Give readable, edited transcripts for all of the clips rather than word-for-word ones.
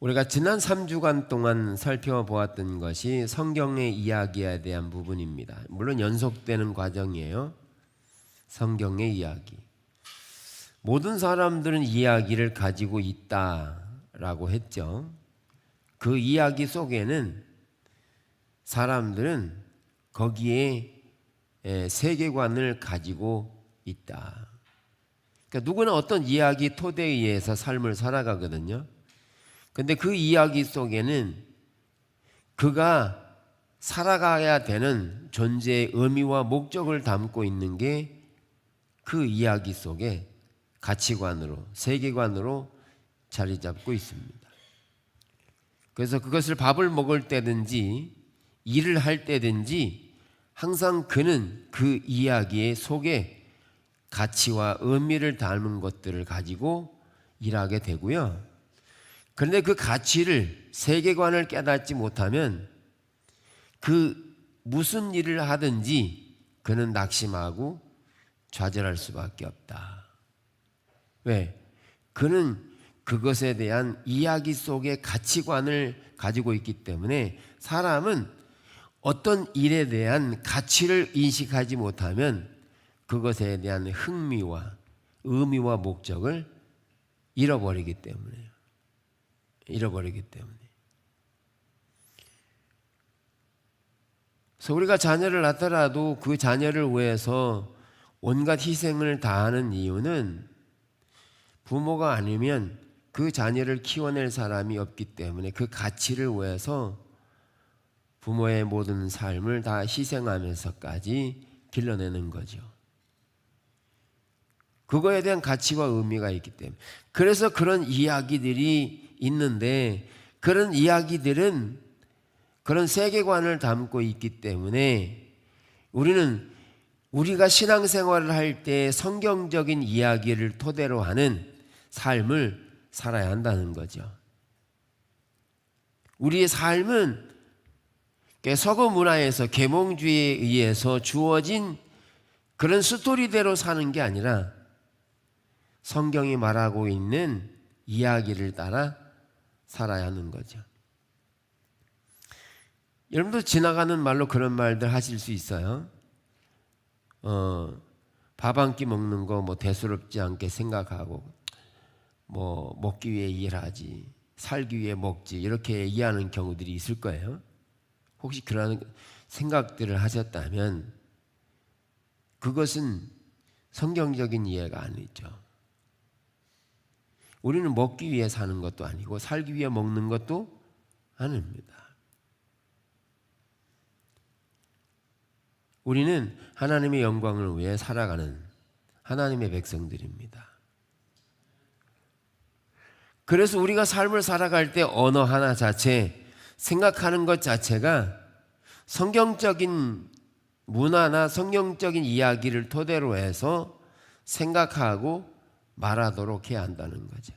우리가 지난 3주간 동안 살펴보았던 것이 성경의 이야기에 대한 부분입니다. 물론 연속되는 과정이에요. 성경의 이야기. 모든 사람들은 이야기를 가지고 있다라고 했죠. 그 이야기 속에는 사람들은 거기에 세계관을 가지고 있다. 그러니까 누구나 어떤 이야기 토대에 의해서 삶을 살아가거든요. 근데 그 이야기 속에는 그가 살아가야 되는 존재의 의미와 목적을 담고 있는 게 그 이야기 속에 가치관으로, 세계관으로 자리 잡고 있습니다. 그래서 그것을 밥을 먹을 때든지 일을 할 때든지 항상 그는 그 이야기의 속에 가치와 의미를 담은 것들을 가지고 일하게 되고요. 그런데 그 가치를, 세계관을 깨닫지 못하면 그 무슨 일을 하든지 그는 낙심하고 좌절할 수밖에 없다. 왜? 그는 그것에 대한 이야기 속의 가치관을 가지고 있기 때문에 사람은 어떤 일에 대한 가치를 인식하지 못하면 그것에 대한 흥미와 의미와 목적을 잃어버리기 때문에요. 그래서 우리가 자녀를 낳더라도 그 자녀를 위해서 온갖 희생을 다하는 이유는 부모가 아니면 그 자녀를 키워낼 사람이 없기 때문에 그 가치를 위해서 부모의 모든 삶을 다 희생하면서까지 길러내는 거죠. 그거에 대한 가치와 의미가 있기 때문에. 그래서 그런 이야기들이 있는데 그런 이야기들은 그런 세계관을 담고 있기 때문에 우리가 신앙생활을 할 때 성경적인 이야기를 토대로 하는 삶을 살아야 한다는 거죠. 우리의 삶은 서구 문화에서 계몽주의에 의해서 주어진 그런 스토리대로 사는 게 아니라 성경이 말하고 있는 이야기를 따라 살아야 하는 거죠. 여러분도 지나가는 말로 그런 말들 하실 수 있어요. 밥 한 끼 먹는 거 뭐 대수롭지 않게 생각하고 뭐 먹기 위해 일하지, 살기 위해 먹지 이렇게 이해하는 경우들이 있을 거예요. 혹시 그런 생각들을 하셨다면 그것은 성경적인 이해가 아니죠. 우리는 먹기 위해 사는 것도 아니고 살기 위해 먹는 것도 아닙니다. 우리는 하나님의 영광을 위해 살아가는 하나님의 백성들입니다. 그래서 우리가 삶을 살아갈 때 언어 하나 자체, 생각하는 것 자체가 성경적인 문화나 성경적인 이야기를 토대로 해서 생각하고 말하도록 해야 한다는 거죠.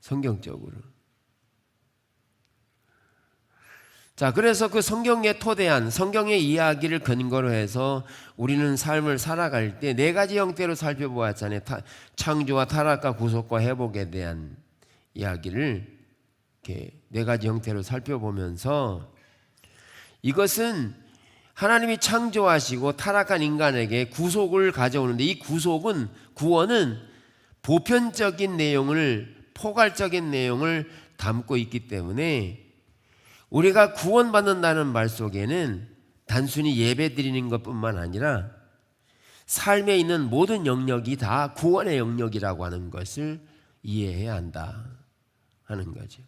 성경적으로. 자, 그래서 그 성경에 토대한 성경의 이야기를 근거로 해서 우리는 삶을 살아갈 때 네 가지 형태로 살펴보았잖아요. 창조와 타락과 구속과 회복에 대한 이야기를 이렇게 네 가지 형태로 살펴보면서 이것은 하나님이 창조하시고 타락한 인간에게 구속을 가져오는데 이 구원은 보편적인 내용을, 포괄적인 내용을 담고 있기 때문에 우리가 구원받는다는 말 속에는 단순히 예배 드리는 것뿐만 아니라 삶에 있는 모든 영역이 다 구원의 영역이라고 하는 것을 이해해야 한다 하는 거죠.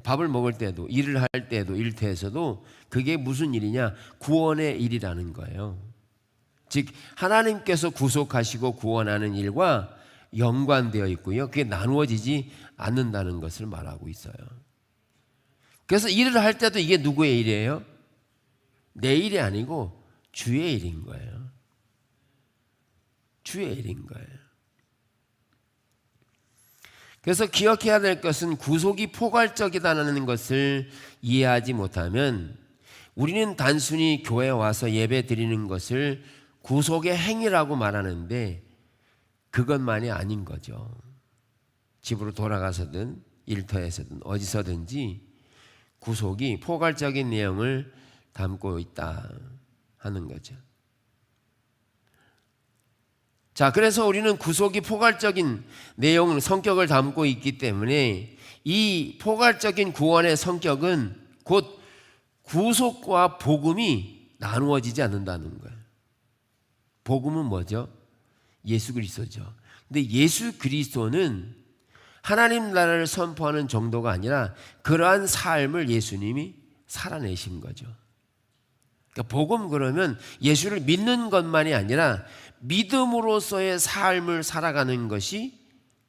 밥을 먹을 때도, 일을 할 때도, 일터에서도 그게 무슨 일이냐? 구원의 일이라는 거예요. 즉 하나님께서 구속하시고 구원하는 일과 연관되어 있고요. 그게 나누어지지 않는다는 것을 말하고 있어요. 그래서 일을 할 때도 이게 누구의 일이에요? 내 일이 아니고 주의 일인 거예요. 주의 일인 거예요. 그래서 기억해야 될 것은 구속이 포괄적이다는 것을 이해하지 못하면 우리는 단순히 교회에 와서 예배 드리는 것을 구속의 행위라고 말하는데 그것만이 아닌 거죠. 집으로 돌아가서든 일터에서든 어디서든지 구속이 포괄적인 내용을 담고 있다 하는 거죠. 자, 그래서 우리는 구속이 포괄적인 내용, 성격을 담고 있기 때문에 이 포괄적인 구원의 성격은 곧 구속과 복음이 나누어지지 않는다는 거예요. 복음은 뭐죠? 예수 그리스도죠. 근데 예수 그리스도는 하나님 나라를 선포하는 정도가 아니라 그러한 삶을 예수님이 살아내신 거죠. 그러니까 복음 그러면 예수를 믿는 것만이 아니라 믿음으로서의 삶을 살아가는 것이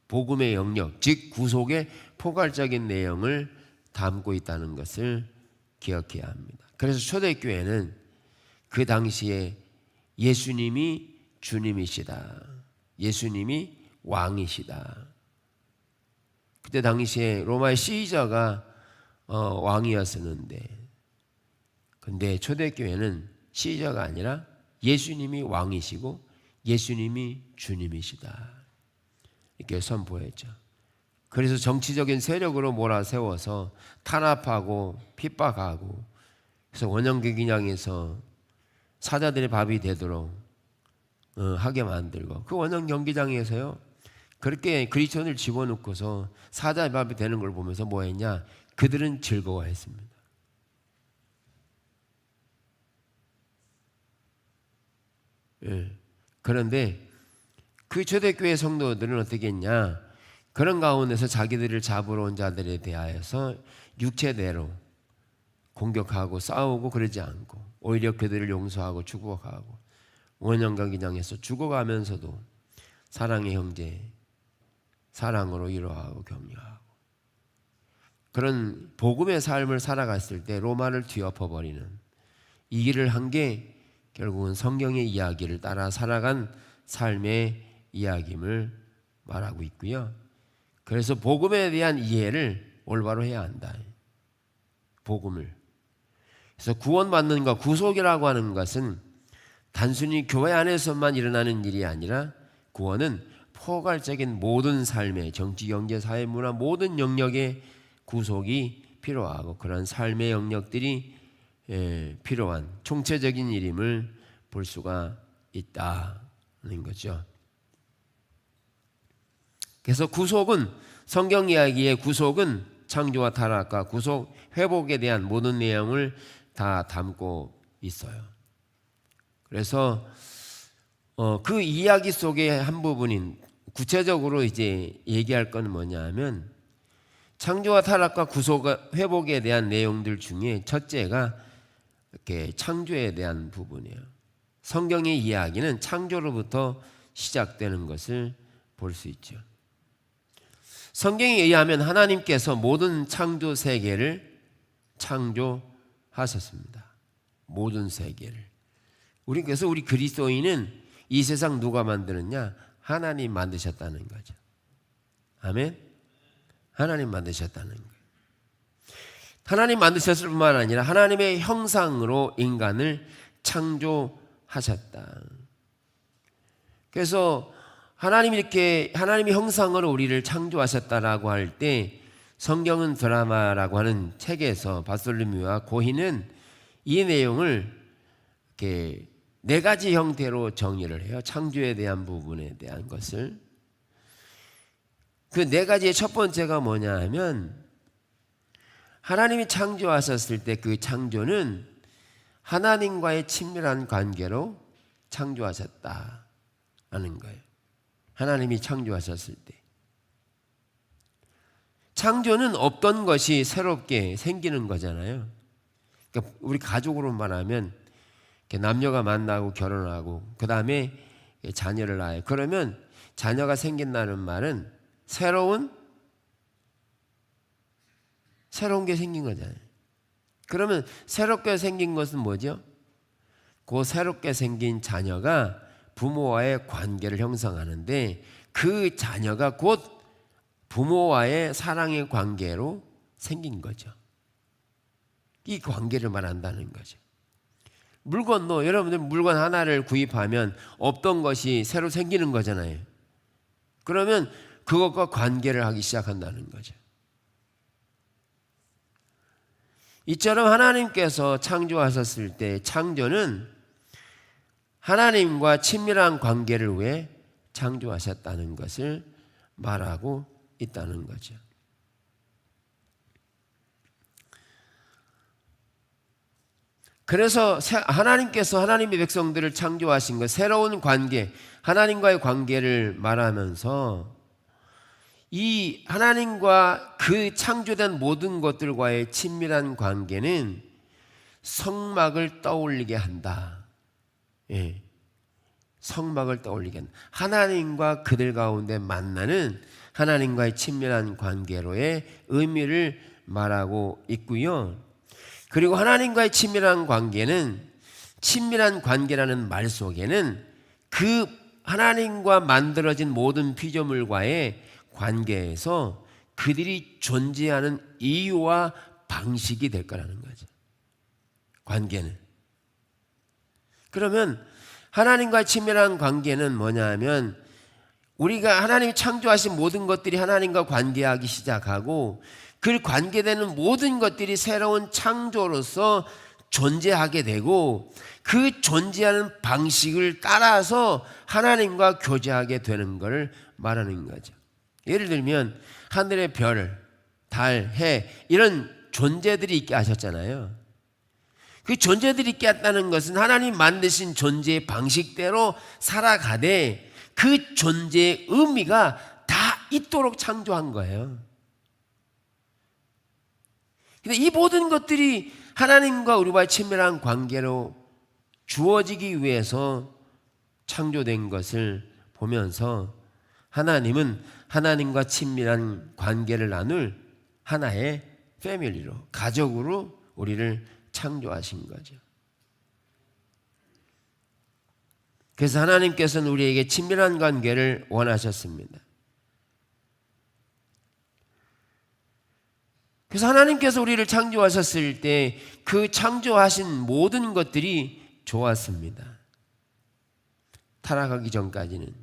복음의 영역, 즉 구속의 포괄적인 내용을 담고 있다는 것을 기억해야 합니다. 그래서 초대교회는 그 당시에 예수님이 주님이시다, 예수님이 왕이시다. 그때 당시에 로마의 시저가 왕이었었는데, 근데 초대교회는 시저가 아니라 예수님이 왕이시고 예수님이 주님이시다, 이렇게 선포했죠. 그래서 정치적인 세력으로 몰아세워서 탄압하고 핍박하고, 그래서 원형 경기장에서 사자들의 밥이 되도록 하게 만들고, 그 원형 경기장에서요 그렇게 그리스도인을 집어넣고서 사자의 밥이 되는 걸 보면서 뭐 했냐? 그들은 즐거워했습니다. 예. 그런데 그 초대교회 성도들은 어떻게 했냐? 그런 가운데서 자기들을 잡으러 온 자들에 대하여서 육체대로 공격하고 싸우고 그러지 않고, 오히려 그들을 용서하고 축복하고, 원형경기장에서 죽어가면서도 사랑의 형제, 사랑으로 위로하고 격려하고, 그런 복음의 삶을 살아갔을 때 로마를 뒤엎어버리는 이 길을 한 게 결국은 성경의 이야기를 따라 살아간 삶의 이야기임을 말하고 있고요. 그래서 복음에 대한 이해를 올바로 해야 한다. 복음을. 그래서 구원받는 것, 구속이라고 하는 것은 단순히 교회 안에서만 일어나는 일이 아니라 구원은 포괄적인 모든 삶의 정치, 경제, 사회, 문화 모든 영역의 구속이 필요하고, 그런 삶의 영역들이 필요한 총체적인 일임을 볼 수가 있다는 거죠. 그래서 구속은, 성경 이야기의 구속은 창조와 타락과 구속, 회복에 대한 모든 내용을 다 담고 있어요. 그래서 그 이야기 속의 한 부분인, 구체적으로 이제 얘기할 건 뭐냐 하면, 창조와 타락과 구속, 회복에 대한 내용들 중에 첫째가 이렇게 창조에 대한 부분이에요. 성경의 이야기는 창조로부터 시작되는 것을 볼 수 있죠. 성경에 의하면 하나님께서 모든 창조 세계를 창조하셨습니다. 모든 세계를. 그래서 우리 그리스도인은 이 세상 누가 만드느냐? 하나님 만드셨다는 거죠. 아멘. 하나님 만드셨다는 거예요. 하나님 만드셨을 뿐만 아니라 하나님의 형상으로 인간을 창조하셨다. 그래서 하나님의 형상으로 우리를 창조하셨다라고 할 때, 성경은 드라마라고 하는 책에서 바솔로미오와 고희는 이 내용을 이렇게 네 가지 형태로 정의를 해요. 창조에 대한 부분에 대한 것을. 그 네 가지의 첫 번째가 뭐냐 하면, 하나님이 창조하셨을 때 그 창조는 하나님과의 친밀한 관계로 창조하셨다는 거예요. 하나님이 창조하셨을 때. 창조는 없던 것이 새롭게 생기는 거잖아요. 그러니까 우리 가족으로 말하면 남녀가 만나고 결혼하고 그 다음에 자녀를 낳아요. 그러면 자녀가 생긴다는 말은 새로운 게 생긴 거잖아요. 그러면 새롭게 생긴 것은 뭐죠? 그 새롭게 생긴 자녀가 부모와의 관계를 형성하는데, 그 자녀가 곧 부모와의 사랑의 관계로 생긴 거죠. 이 관계를 말한다는 거죠. 물건도 여러분들 물건 하나를 구입하면 없던 것이 새로 생기는 거잖아요. 그러면 그것과 관계를 하기 시작한다는 거죠. 이처럼 하나님께서 창조하셨을 때 창조는 하나님과 친밀한 관계를 위해 창조하셨다는 것을 말하고 있다는 거죠. 그래서 하나님께서 하나님의 백성들을 창조하신 것, 새로운 관계, 하나님과의 관계를 말하면서 이 하나님과 그 창조된 모든 것들과의 친밀한 관계는 성막을 떠올리게 한다. 예. 성막을 떠올리게 한다. 하나님과 그들 가운데 만나는 하나님과의 친밀한 관계로의 의미를 말하고 있고요. 그리고 하나님과의 친밀한 관계는, 친밀한 관계라는 말 속에는 그 하나님과 만들어진 모든 피조물과의 관계에서 그들이 존재하는 이유와 방식이 될 거라는 거죠. 관계는. 그러면 하나님과 친밀한 관계는 뭐냐 하면, 우리가 하나님이 창조하신 모든 것들이 하나님과 관계하기 시작하고 그 관계되는 모든 것들이 새로운 창조로서 존재하게 되고 그 존재하는 방식을 따라서 하나님과 교제하게 되는 것을 말하는 거죠. 예를 들면 하늘의 별, 달, 해 이런 존재들이 있게 하셨잖아요. 그 존재들이 있게 했다는 것은 하나님 만드신 존재의 방식대로 살아가되 그 존재의 의미가 다 있도록 창조한 거예요. 근데 이 모든 것들이 하나님과 우리와의 친밀한 관계로 주어지기 위해서 창조된 것을 보면서 하나님은 하나님과 친밀한 관계를 나눌 하나의 패밀리로, 가족으로 우리를 창조하신 거죠. 그래서 하나님께서는 우리에게 친밀한 관계를 원하셨습니다. 그래서 하나님께서 우리를 창조하셨을 때 그 창조하신 모든 것들이 좋았습니다. 타락하기 전까지는.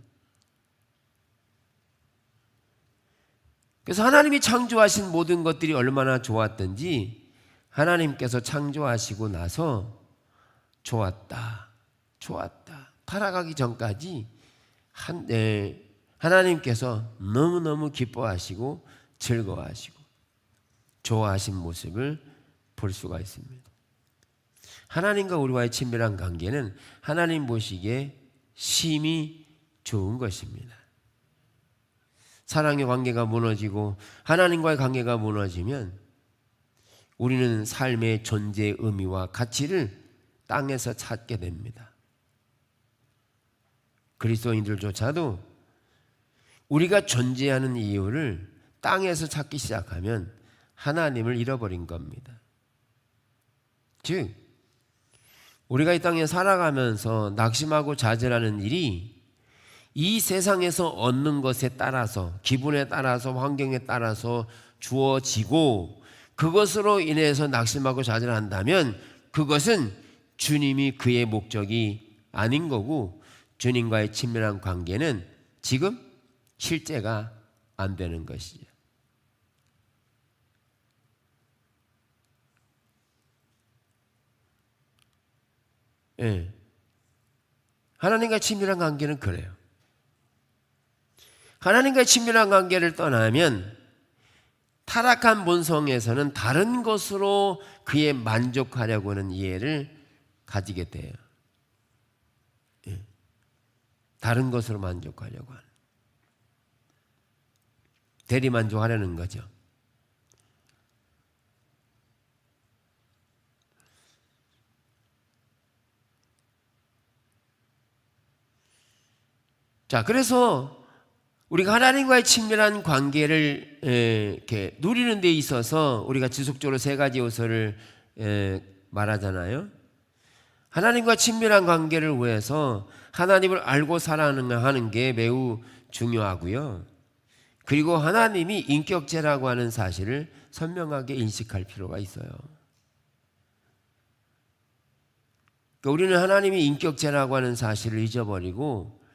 그래서 하나님이 창조하신 모든 것들이 얼마나 좋았던지 하나님께서 창조하시고 나서 좋았다, 좋았다. 타락하기 전까지 하나님께서 너무너무 기뻐하시고 즐거워하시고 좋아하신 모습을 볼 수가 있습니다. 하나님과 우리와의 친밀한 관계는 하나님 보시기에 심히 좋은 것입니다. 사랑의 관계가 무너지고 하나님과의 관계가 무너지면 우리는 삶의 존재의 의미와 가치를 땅에서 찾게 됩니다. 그리스도인들조차도 우리가 존재하는 이유를 땅에서 찾기 시작하면 하나님을 잃어버린 겁니다. 즉 우리가 이 땅에 살아가면서 낙심하고 좌절하는 일이 이 세상에서 얻는 것에 따라서, 기분에 따라서, 환경에 따라서 주어지고 그것으로 인해서 낙심하고 좌절한다면 그것은 주님이 그의 목적이 아닌 거고 주님과의 친밀한 관계는 지금 실제가 안 되는 것이죠. 예. 하나님과 친밀한 관계는 그래요. 하나님과 친밀한 관계를 떠나면 타락한 본성에서는 다른 것으로 그에 만족하려고 하는 이해를 가지게 돼요. 예. 다른 것으로 만족하려고 하는. 대리만족하려는 거죠. 자, 그래서 우리가 하나님과의 친밀한 관계를 이렇게 누리는 데 있어서 우리가 지속적으로 세 가지 요소를 말하잖아요. 하나님과 친밀한 관계를 위해서 하나님을 알고 살아가는 게 매우 중요하고요. 그리고 하나님이 인격체라고 하는 사실을 선명하게 인식할 필요가 있어요. 그러니까 우리는 하나님이 인격체라고 하는 사실을 잊어버리고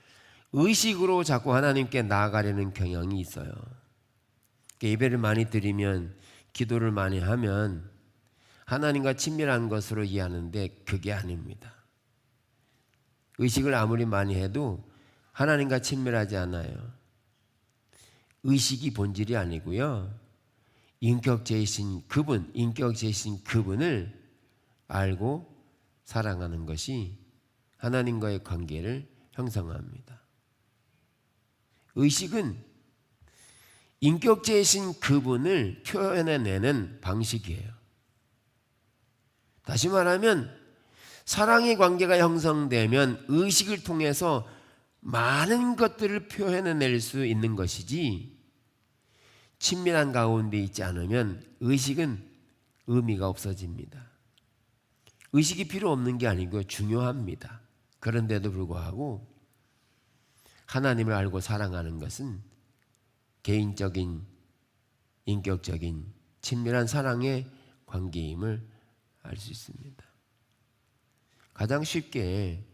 의식으로 자꾸 하나님께 나아가려는 경향이 있어요. 예배를 많이 드리면, 기도를 많이 하면 하나님과 친밀한 것으로 이해하는데 그게 아닙니다. 의식을 아무리 많이 해도 하나님과 친밀하지 않아요. 의식이 본질이 아니고요, 인격체이신 그분을 알고 사랑하는 것이 하나님과의 관계를 형성합니다. 의식은 인격체이신 그분을 표현해내는 방식이에요. 다시 말하면 사랑의 관계가 형성되면 의식을 통해서 많은 것들을 표현해낼 수 있는 것이지, 친밀한 가운데 있지 않으면 의식은 의미가 없어집니다. 의식이 필요 없는 게 아니고 중요합니다. 그런데도 불구하고 하나님을 알고 사랑하는 것은 개인적인, 인격적인, 친밀한 사랑의 관계임을 알 수 있습니다. 가장 쉽게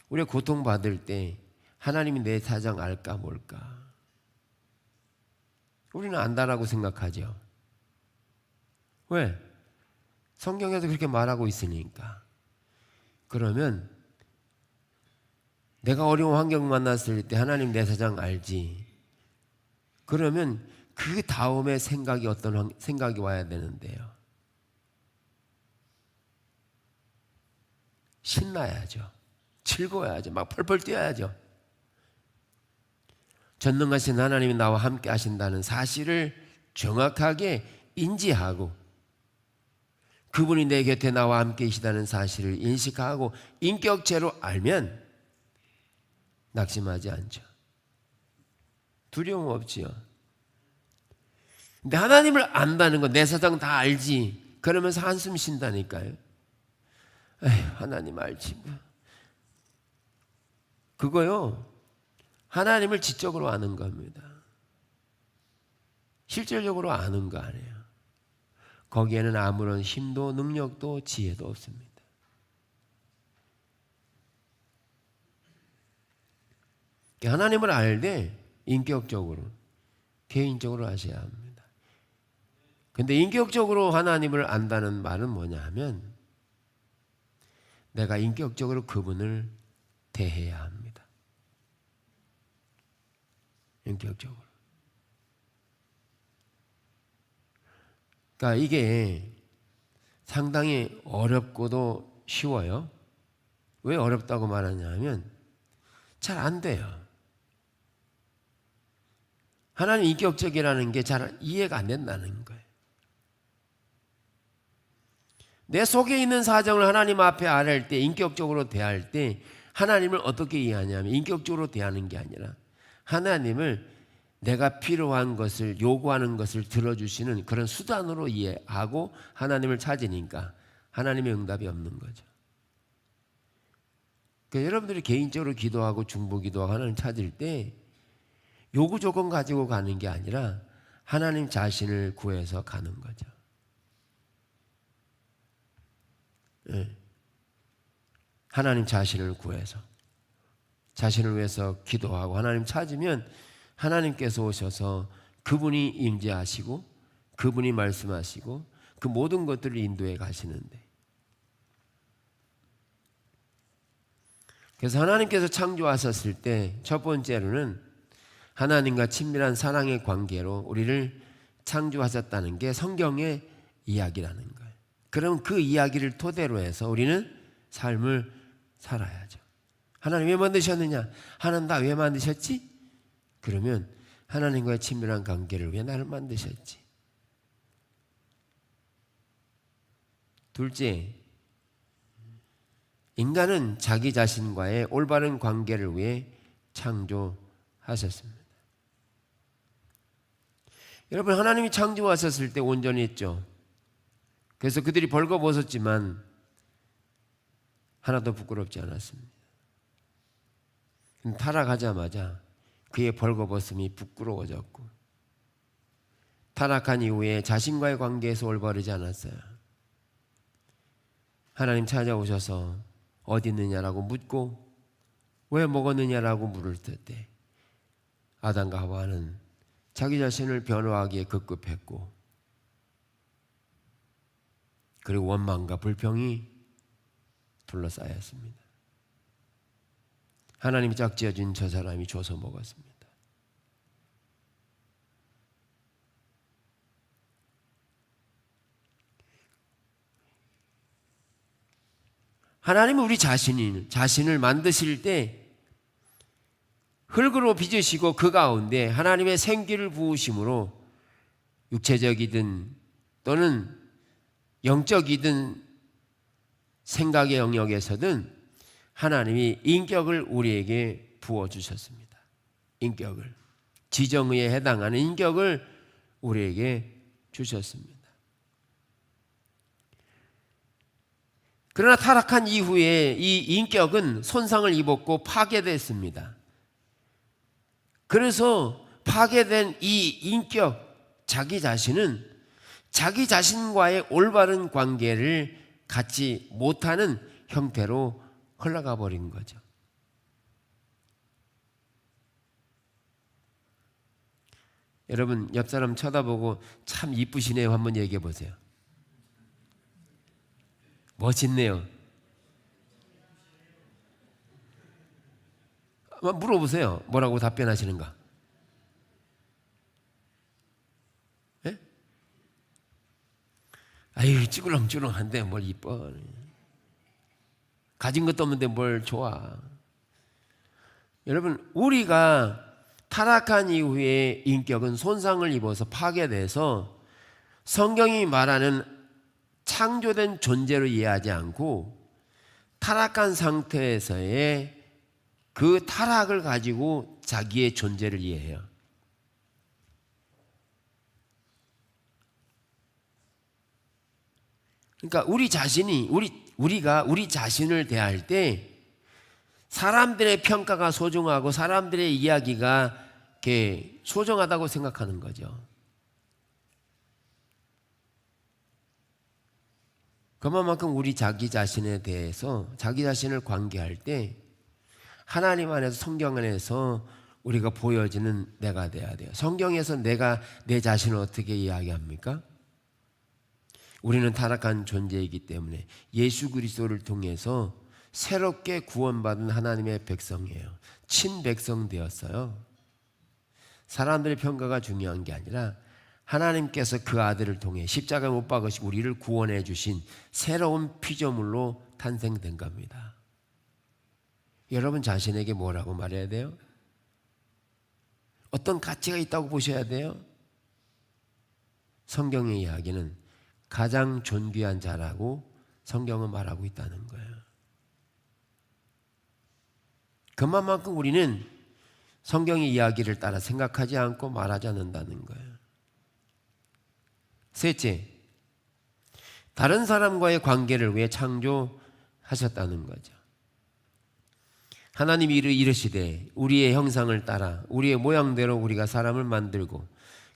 우리가 고통받을 때 하나님이 내 사정 알까 뭘까? 우리는 안다라고 생각하죠. 왜? 성경에도 그렇게 말하고 있으니까. 그러면 내가 어려운 환경 만났을 때 하나님 내 사정 알지. 그러면 그 다음에 어떤 생각이 와야 되는데요. 신나야죠. 즐거워야죠. 막 펄펄 뛰어야죠. 전능하신 하나님이 나와 함께 하신다는 사실을 정확하게 인지하고, 그분이 내 곁에 나와 함께 계시다는 사실을 인식하고 인격체로 알면 낙심하지 않죠. 두려움 없지요. 근데 하나님을 안다는 거, 내 사정 다 알지, 그러면서 한숨 쉰다니까요. 에휴, 하나님 알지 뭐. 그거요, 하나님을 지적으로 아는 겁니다. 실질적으로 아는 거 아니에요. 거기에는 아무런 힘도 능력도 지혜도 없습니다. 하나님을 알되 인격적으로, 개인적으로 아셔야 합니다. 근데 인격적으로 하나님을 안다는 말은 뭐냐 하면, 내가 인격적으로 그분을 대해야 합니다. 인격적으로. 그러니까 이게 상당히 어렵고도 쉬워요. 왜 어렵다고 말하냐 하면 잘 안 돼요. 하나님 인격적이라는 게 잘 이해가 안 된다는 거예요. 내 속에 있는 사정을 하나님 앞에 아뢰할 때, 인격적으로 대할 때 하나님을 어떻게 이해하냐면, 인격적으로 대하는 게 아니라 하나님을 내가 필요한 것을, 요구하는 것을 들어주시는 그런 수단으로 이해하고 하나님을 찾으니까 하나님의 응답이 없는 거죠. 그러니까 여러분들이 개인적으로 기도하고 중보기도하고 하나님 찾을 때 요구 조건 가지고 가는 게 아니라 하나님 자신을 구해서 가는 거죠. 네. 하나님 자신을 구해서, 자신을 위해서 기도하고 하나님 찾으면 하나님께서 오셔서 그분이 임재하시고 그분이 말씀하시고 그 모든 것들을 인도해 가시는데, 그래서 하나님께서 창조하셨을 때 첫 번째로는 하나님과 친밀한 사랑의 관계로 우리를 창조하셨다는 게 성경의 이야기라는 거예요. 그럼 그 이야기를 토대로 해서 우리는 삶을 살아야죠. 하나님 왜 만드셨느냐? 하나님 나 왜 만드셨지? 그러면 하나님과의 친밀한 관계를 왜 나를 만드셨지? 둘째, 인간은 자기 자신과의 올바른 관계를 위해 창조하셨습니다. 여러분, 하나님이 창조하셨을 때 온전했죠. 그래서 그들이 벌거벗었지만 하나도 부끄럽지 않았습니다. 타락하자마자 그의 벌거벗음이 부끄러워졌고, 타락한 이후에 자신과의 관계에서 올바르지 않았어요. 하나님 찾아오셔서 어디 있느냐라고 묻고 왜 먹었느냐라고 물을 때 아담과 하와는 자기 자신을 변호하기에 급급했고, 그리고 원망과 불평이 둘러싸였습니다. 하나님이 짝지어준 저 사람이 줘서 먹었습니다. 하나님은 우리 자신을 만드실 때 흙으로 빚으시고 그 가운데 하나님의 생기를 부으심으로 육체적이든 또는 영적이든 생각의 영역에서든 하나님이 인격을 우리에게 부어주셨습니다. 인격을, 지정의에 해당하는 인격을 우리에게 주셨습니다. 그러나 타락한 이후에 이 인격은 손상을 입었고 파괴됐습니다. 그래서 파괴된 이 인격, 자기 자신은 자기 자신과의 올바른 관계를 갖지 못하는 형태로 흘러가 버린 거죠. 여러분, 옆 사람 쳐다보고 참 이쁘시네요 한번 얘기해 보세요. 멋있네요. 물어보세요. 뭐라고 답변하시는가? 예? 아유, 찌글렁찌글렁한데 뭘 이뻐. 가진 것도 없는데 뭘 좋아. 여러분, 우리가 타락한 이후에 인격은 손상을 입어서 파괴돼서 성경이 말하는 창조된 존재로 이해하지 않고 타락한 상태에서의 그 타락을 가지고 자기의 존재를 이해해요. 그러니까 우리가 우리 자신을 대할 때 사람들의 평가가 소중하고 사람들의 이야기가 이렇게 소중하다고 생각하는 거죠. 그만큼 우리 자기 자신에 대해서 자기 자신을 관계할 때 하나님 안에서, 성경 안에서 우리가 보여지는 내가 돼야 돼요. 성경에서 내가 내 자신을 어떻게 이야기합니까? 우리는 타락한 존재이기 때문에 예수 그리스도를 통해서 새롭게 구원받은 하나님의 백성이에요. 친백성 되었어요. 사람들의 평가가 중요한 게 아니라 하나님께서 그 아들을 통해 십자가에 못 박으시고 우리를 구원해 주신 새로운 피조물로 탄생된 겁니다. 여러분 자신에게 뭐라고 말해야 돼요? 어떤 가치가 있다고 보셔야 돼요? 성경의 이야기는 가장 존귀한 자라고 성경은 말하고 있다는 거예요. 그만큼 우리는 성경의 이야기를 따라 생각하지 않고 말하지 않는다는 거예요. 셋째, 다른 사람과의 관계를 위해 창조하셨다는 거죠. 하나님이 이르시되 우리의 형상을 따라 우리의 모양대로 우리가 사람을 만들고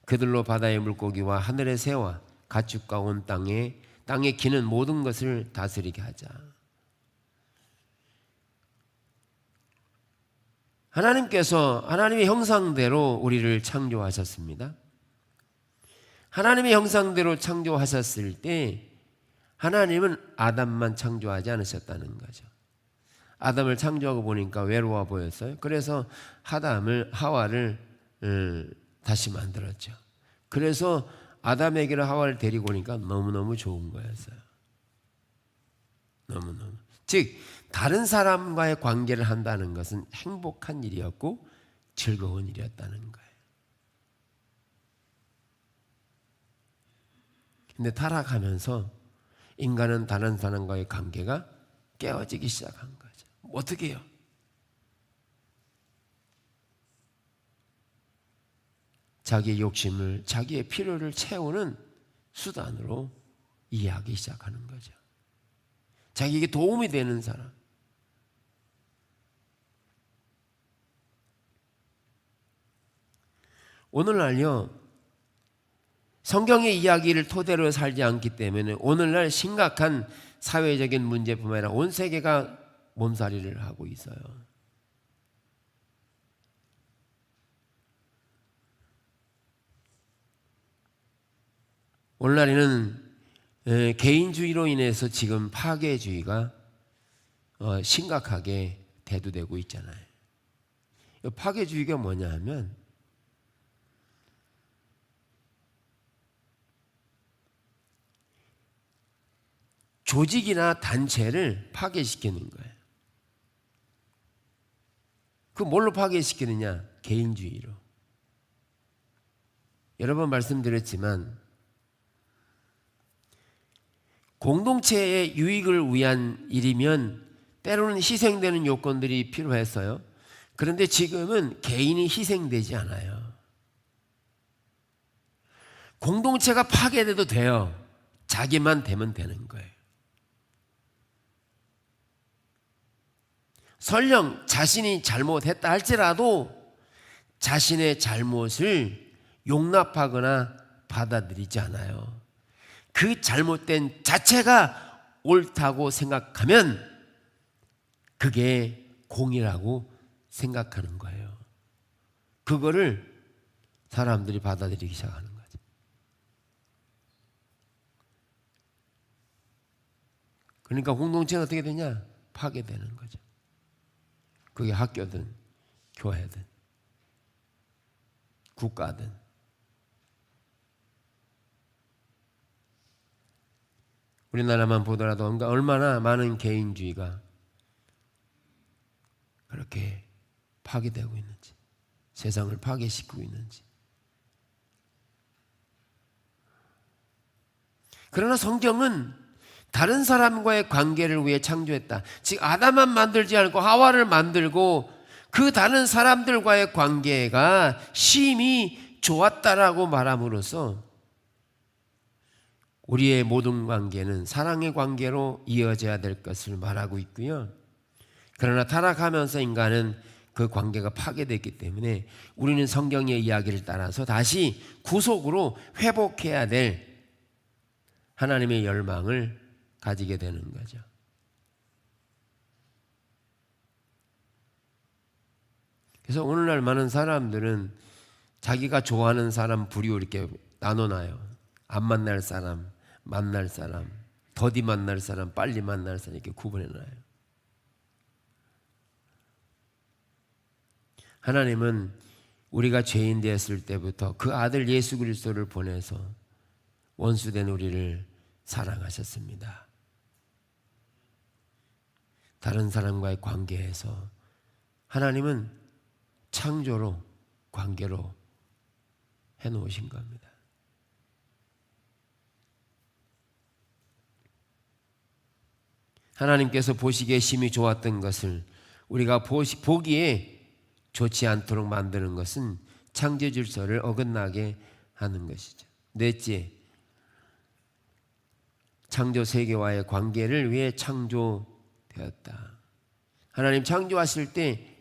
그들로 바다의 물고기와 하늘의 새와 가축과 온 땅에 기는 모든 것을 다스리게 하자. 하나님께서 하나님의 형상대로 우리를 창조하셨습니다. 하나님의 형상대로 창조하셨을 때 하나님은 아담만 창조하지 않으셨다는 거죠. 아담을 창조하고 보니까 외로워 보였어요. 그래서 하와를 다시 만들었죠. 그래서 아담에게로 하와를 데리고 오니까 너무너무 좋은 거였어요. 너무너무. 즉 다른 사람과의 관계를 한다는 것은 행복한 일이었고 즐거운 일이었다는 거예요. 근데 타락하면서 인간은 다른 사람과의 관계가 깨어지기 시작한 거죠. 어떻게 해요? 자기의 욕심을, 자기의 필요를 채우는 수단으로 이해하기 시작하는 거죠. 자기에게 도움이 되는 사람. 오늘날요, 성경의 이야기를 토대로 살지 않기 때문에 오늘날 심각한 사회적인 문제뿐만 아니라 온 세계가 몸살이를 하고 있어요. 오늘날에는 개인주의로 인해서 지금 파괴주의가 심각하게 대두되고 있잖아요. 파괴주의가 뭐냐 하면 조직이나 단체를 파괴시키는 거예요. 그 뭘로 파괴시키느냐? 개인주의로. 여러 번 말씀드렸지만 공동체의 유익을 위한 일이면 때로는 희생되는 요건들이 필요했어요. 그런데 지금은 개인이 희생되지 않아요. 공동체가 파괴돼도 돼요. 자기만 되면 되는 거예요. 설령 자신이 잘못했다 할지라도 자신의 잘못을 용납하거나 받아들이지 않아요. 그 잘못된 자체가 옳다고 생각하면 그게 공이라고 생각하는 거예요. 그거를 사람들이 받아들이기 시작하는 거죠. 그러니까 공동체가 어떻게 되냐? 파괴되는 거죠. 그게 학교든 교회든 국가든. 우리나라만 보더라도 얼마나 많은 개인주의가 그렇게 파괴되고 있는지, 세상을 파괴시키고 있는지. 그러나 성경은 다른 사람과의 관계를 위해 창조했다. 즉 아담만 만들지 않고 하와를 만들고 그 다른 사람들과의 관계가 심히 좋았다라고 말함으로써 우리의 모든 관계는 사랑의 관계로 이어져야 될 것을 말하고 있고요. 그러나 타락하면서 인간은 그 관계가 파괴됐기 때문에 우리는 성경의 이야기를 따라서 다시 구속으로 회복해야 될 하나님의 열망을 가지게 되는 거죠. 그래서 오늘날 많은 사람들은 자기가 좋아하는 사람 부류 이렇게 나눠놔요. 안 만날 사람, 만날 사람, 더디 만날 사람, 빨리 만날 사람 이렇게 구분해놔요. 하나님은 우리가 죄인 되었을 때부터 그 아들 예수 그리스도를 보내서 원수된 우리를 사랑하셨습니다. 다른 사람과의 관계에서 하나님은 창조로 관계로 해놓으신 겁니다. 하나님께서 보시기에 심히 좋았던 것을 우리가 보기에 좋지 않도록 만드는 것은 창조 질서를 어긋나게 하는 것이죠. 넷째, 창조 세계와의 관계를 위해 창조되었다. 하나님 창조하실 때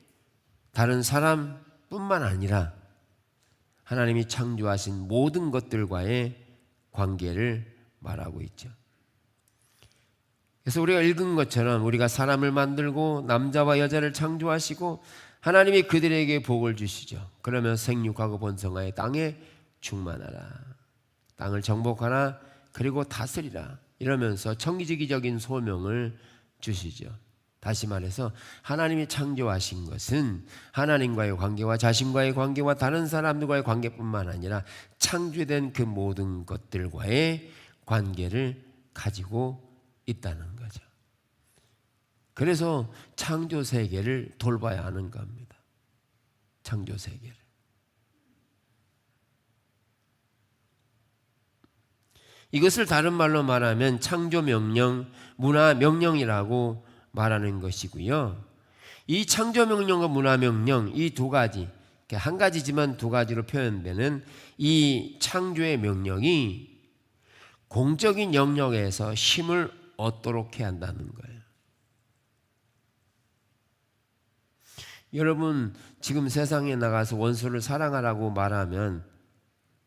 다른 사람뿐만 아니라 하나님이 창조하신 모든 것들과의 관계를 말하고 있죠. 그래서 우리가 읽은 것처럼 우리가 사람을 만들고 남자와 여자를 창조하시고 하나님이 그들에게 복을 주시죠. 그러면 생육하고 번성하여 땅에 충만하라. 땅을 정복하라. 그리고 다스리라. 이러면서 청지기적인 소명을 주시죠. 다시 말해서 하나님이 창조하신 것은 하나님과의 관계와 자신과의 관계와 다른 사람들과의 관계뿐만 아니라 창조된 그 모든 것들과의 관계를 가지고 있다는 거죠. 그래서 창조 세계를 돌봐야 하는 겁니다. 창조 세계를. 이것을 다른 말로 말하면 창조 명령, 문화 명령이라고 말하는 것이고요. 이 창조 명령과 문화 명령 이 두 가지, 한 가지지만 두 가지로 표현되는 이 창조의 명령이 공적인 영역에서 힘을 얻도록 해야 한다는 거예요. 여러분 지금 세상에 나가서 원수를 사랑하라고 말하면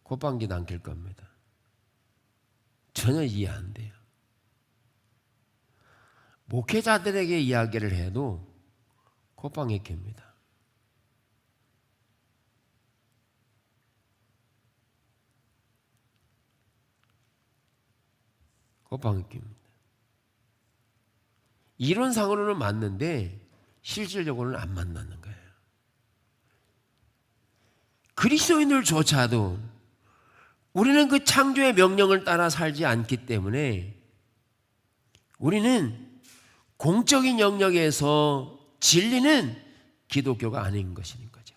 콧방귀도 안 낄 겁니다. 전혀 이해 안 돼요. 목회자들에게 이야기를 해도 콧방귀 낍니다. 방귀입니다. 이론상으로는 맞는데 실질적으로는 안 만나는 거예요. 그리스도인들조차도 우리는 그 창조의 명령을 따라 살지 않기 때문에 우리는 공적인 영역에서 진리는 기독교가 아닌 것인 거죠.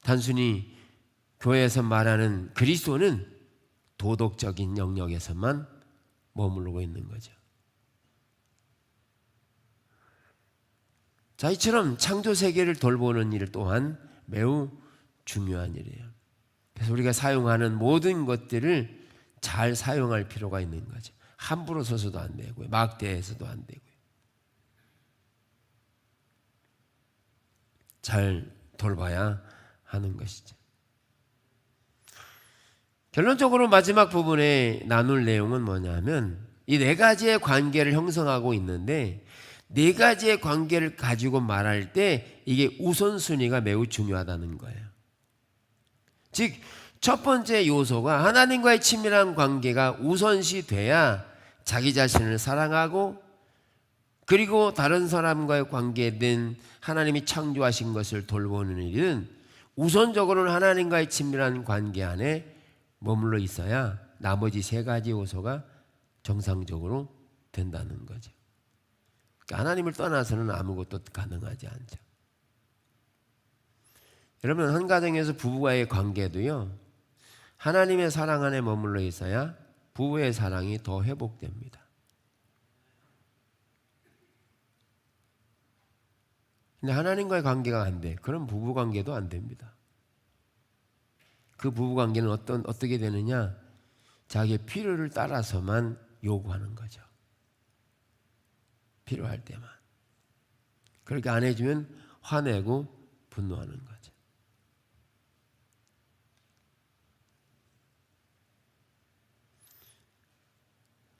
단순히 교회에서 말하는 그리스도는 도덕적인 영역에서만 머무르고 있는 거죠. 자, 이처럼 창조 세계를 돌보는 일 또한 매우 중요한 일이에요. 그래서 우리가 사용하는 모든 것들을 잘 사용할 필요가 있는 거죠. 함부로 써서도 안 되고요. 막대해서도 안 되고요. 잘 돌봐야 하는 것이죠. 결론적으로 마지막 부분에 나눌 내용은 뭐냐면 이 네 가지의 관계를 형성하고 있는데 네 가지의 관계를 가지고 말할 때 이게 우선순위가 매우 중요하다는 거예요. 즉, 첫 번째 요소가 하나님과의 친밀한 관계가 우선시 돼야 자기 자신을 사랑하고 그리고 다른 사람과의 관계된 하나님이 창조하신 것을 돌보는 일은 우선적으로는 하나님과의 친밀한 관계 안에 머물러 있어야 나머지 세 가지 요소가 정상적으로 된다는 거죠. 그러니까 하나님을 떠나서는 아무것도 가능하지 않죠. 여러분, 한 가정에서 부부와의 관계도요, 하나님의 사랑 안에 머물러 있어야 부부의 사랑이 더 회복됩니다. 근데 하나님과의 관계가 안 돼. 그럼 부부 관계도 안 됩니다. 그 부부 관계는 어떻게 되느냐? 자기의 필요를 따라서만 요구하는 거죠. 필요할 때만. 그렇게 안 해주면 화내고 분노하는 거죠.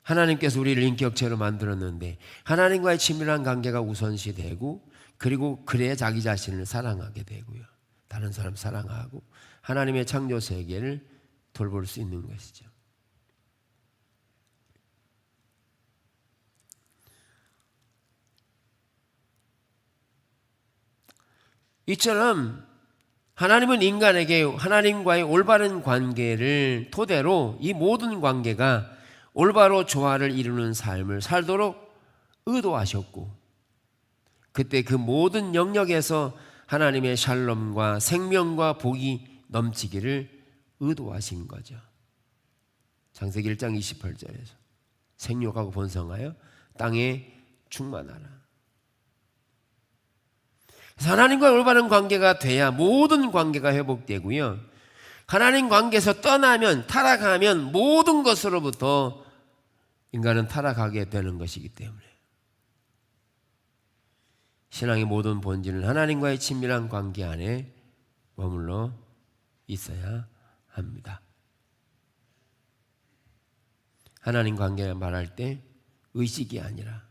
하나님께서 우리를 인격체로 만들었는데 하나님과의 친밀한 관계가 우선시 되고 그리고 그래야 자기 자신을 사랑하게 되고요. 다른 사람 사랑하고 하나님의 창조 세계를 돌볼 수 있는 것이죠. 이처럼 하나님은 인간에게 하나님과의 올바른 관계를 토대로 이 모든 관계가 올바로 조화를 이루는 삶을 살도록 의도하셨고 그때 그 모든 영역에서 하나님의 샬롬과 생명과 복이 넘치기를 의도하신 거죠. 창세기 1장 28절에서 생육하고 번성하여 땅에 충만하라. 그래서 하나님과 올바른 관계가 돼야 모든 관계가 회복되고요. 하나님 관계에서 떠나면 타락하면 모든 것으로부터 인간은 타락하게 되는 것이기 때문에 신앙의 모든 본질은 하나님과의 친밀한 관계 안에 머물러 있어야 합니다. 하나님 관계를 말할 때 의식이 아니라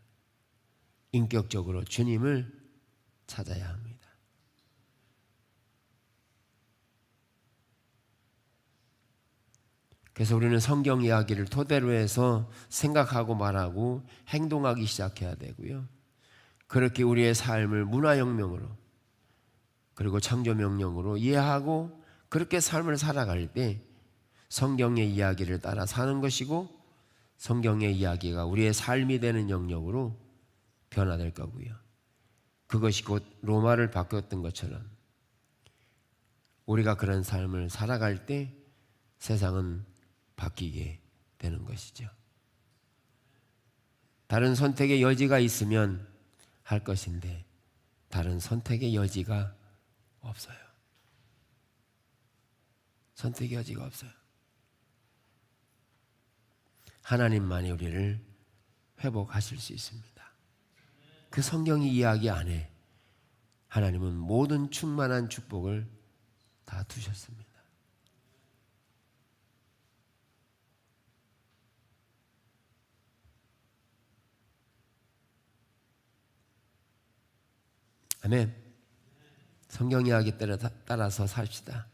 인격적으로 주님을 찾아야 합니다. 그래서 우리는 성경 이야기를 토대로 해서 생각하고 말하고 행동하기 시작해야 되고요. 그렇게 우리의 삶을 문화혁명으로 그리고 창조명령으로 이해하고 그렇게 삶을 살아갈 때 성경의 이야기를 따라 사는 것이고 성경의 이야기가 우리의 삶이 되는 영역으로 변화될 거고요. 그것이 곧 로마를 바꿨던 것처럼 우리가 그런 삶을 살아갈 때 세상은 바뀌게 되는 것이죠. 다른 선택의 여지가 있으면 할 것인데 다른 선택의 여지가 없어요. 선택의 여지가 없어요. 하나님만이 우리를 회복하실 수 있습니다. 그 성경의 이야기 안에 하나님은 모든 충만한 축복을 다 두셨습니다. 아멘. 성경 이야기 따라서 삽시다.